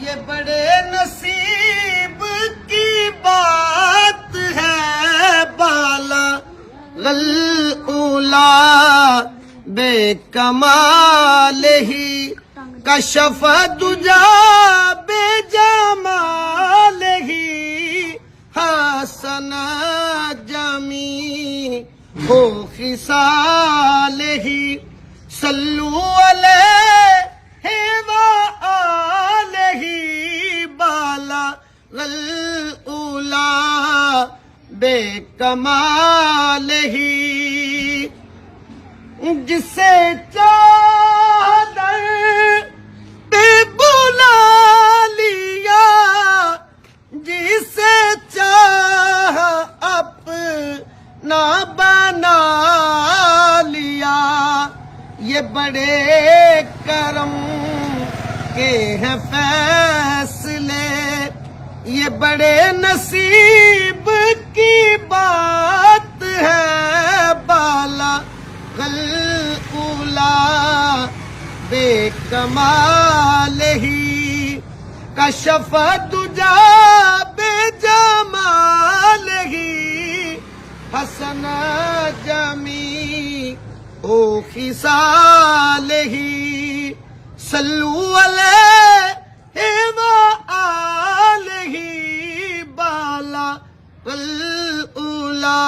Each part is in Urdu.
یہ بڑے نصیب کی بات ہے بالا غلولا بے کمال ہی کشف دجا بے جمال ہی حسن جمی ہو خصال ہی صلو علیہ وآلہ بالا غلولا بے کمال ہی جسے چادر پہ بلا لیا جسے چاہ اپنا بنا لیا یہ بڑے کرم کے ہیں فیصلے یہ بڑے نصیب کی بات ہے بالا غلولا بے کمال ہی کشف دجا بے جمال ہی حسن جمی او خصال ہی صلو علیہ وآلہ بالا غلولا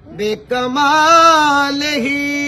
بے کمال ہی